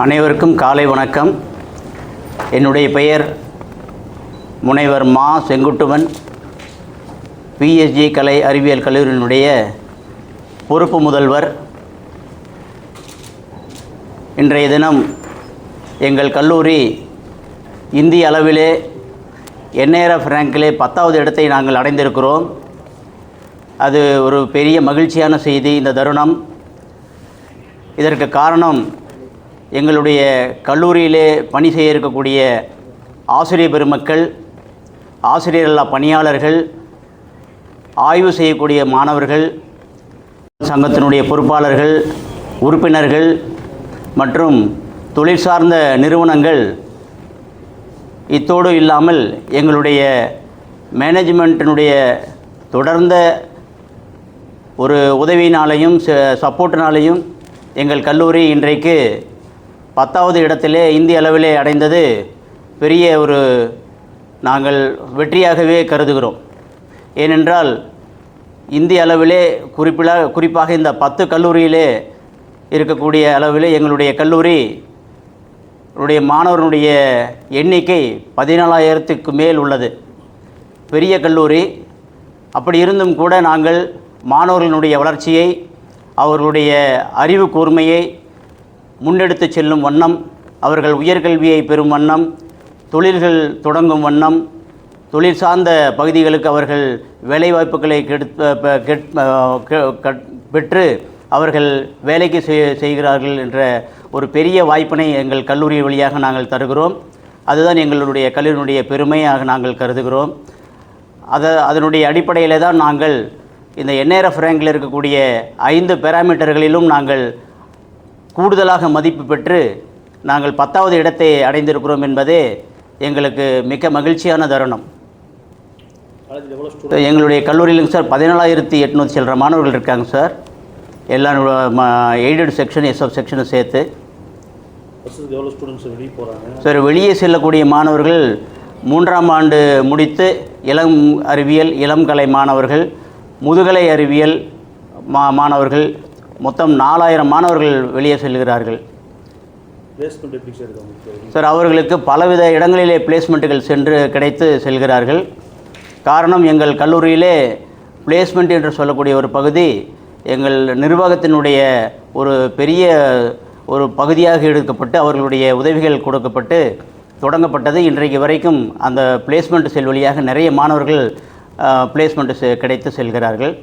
அனைவருக்கும் காலை வணக்கம். என்னுடைய பெயர் முனைவர் மா செங்குட்டுவன். பிஎஸ்ஜி கலை அறிவியல் கல்லூரியினுடைய பொறுப்பு முதல்வர். இன்றைய தினம் எங்கள் கல்லூரி இந்திய அளவிலே என்ஐஆர்எஃப் ரேங்கிலே 10வது இடத்தை நாங்கள் அடைந்திருக்கிறோம். அது ஒரு பெரிய மகிழ்ச்சியான செய்தி இந்த தருணம். இதற்கு காரணம் எங்களுடைய கல்லூரியிலே பணி செய்ய இருக்கக்கூடிய ஆசிரியர் பெருமக்கள், ஆசிரியர்கள பணியாளர்கள், ஆய்வு செய்யக்கூடிய மாணவர்கள், சங்கத்தினுடைய பொறுப்பாளர்கள், உறுப்பினர்கள் மற்றும் தொழில் சார்ந்த நிறுவனங்கள், இத்தோடு இல்லாமல் எங்களுடைய மேனேஜ்மெண்ட்டினுடைய தொடர்ந்த ஒரு உதவியினாலையும் சப்போர்ட்டினாலையும் எங்கள் கல்லூரி இன்றைக்கு 10வது இடத்திலே இந்திய அளவிலே அடைந்தது பெரிய ஒரு நாங்கள் வெற்றியாகவே கருதுகிறோம். ஏனென்றால் இந்திய அளவிலே குறிப்பாக இந்த 10 கல்லூரியிலே இருக்கக்கூடிய அளவிலே எங்களுடைய கல்லூரி மாணவர்களுடைய எண்ணிக்கை 14,000க்கு மேல் உள்ளது. பெரிய கல்லூரி. அப்படி இருந்தும் கூட நாங்கள் மாணவர்களுடைய வளர்ச்சியை, அவர்களுடைய அறிவு கூர்மையை முன்னெடுத்து செல்லும் வண்ணம், அவர்கள் உயர்கல்வியை பெறும் வண்ணம், தொழில்கள் தொடங்கும் வண்ணம், தொழில் சார்ந்த பகுதிகளுக்கு அவர்கள் வேலைவாய்ப்புகளை பெற்று அவர்கள் வேலைக்கு செய்கிறார்கள் என்ற ஒரு பெரிய வாய்ப்பினை எங்கள் கல்லூரி வழியாக நாங்கள் தருகிறோம். அதுதான் எங்களுடைய கல்லூரியினுடைய பெருமையாக நாங்கள் கருதுகிறோம். அதனுடைய அடிப்படையிலே தான் நாங்கள் இந்த என்ஐஆர்எஃப் ரேங்கில் இருக்கக்கூடிய 5 பேராமீட்டர்களிலும் நாங்கள் கூடுதலாக மதிப்பு பெற்று நாங்கள் 10வது இடத்தை அடைந்திருக்கிறோம் என்பதே எங்களுக்கு மிக மகிழ்ச்சியான தருணம். எங்களுடைய கல்லூரியிலும் சார் 14,800 சில்லற மாணவர்கள் இருக்காங்க சார். எல்லாம் எய்டட் செக்ஷன், எஸ்எஃப் செக்ஷனை சேர்த்து. சார் வெளியே செல்லக்கூடிய மாணவர்கள் 3ஆம் ஆண்டு முடித்து இளம் அறிவியல், இளம் கலை மாணவர்கள், முதுகலை அறிவியல் மாணவர்கள், மொத்தம் 4,000 மாணவர்கள் வெளியே செல்கிறார்கள். சார் அவர்களுக்கு பலவித இடங்களிலே பிளேஸ்மெண்ட்டுகள் கிடைத்து செல்கிறார்கள். காரணம், எங்கள் கல்லூரியிலே பிளேஸ்மெண்ட் என்று சொல்லக்கூடிய ஒரு பகுதி எங்கள் நிர்வாகத்தினுடைய ஒரு பெரிய ஒரு பகுதியாக எடுக்கப்பட்டு அவர்களுடைய உதவிகள் கொடுக்கப்பட்டு தொடங்கப்பட்டது. இன்றைக்கு வரைக்கும் அந்த பிளேஸ்மெண்ட் செல் வழியாக நிறைய மாணவர்கள் பிளேஸ்மெண்ட் கிடைத்து செல்கிறார்கள்.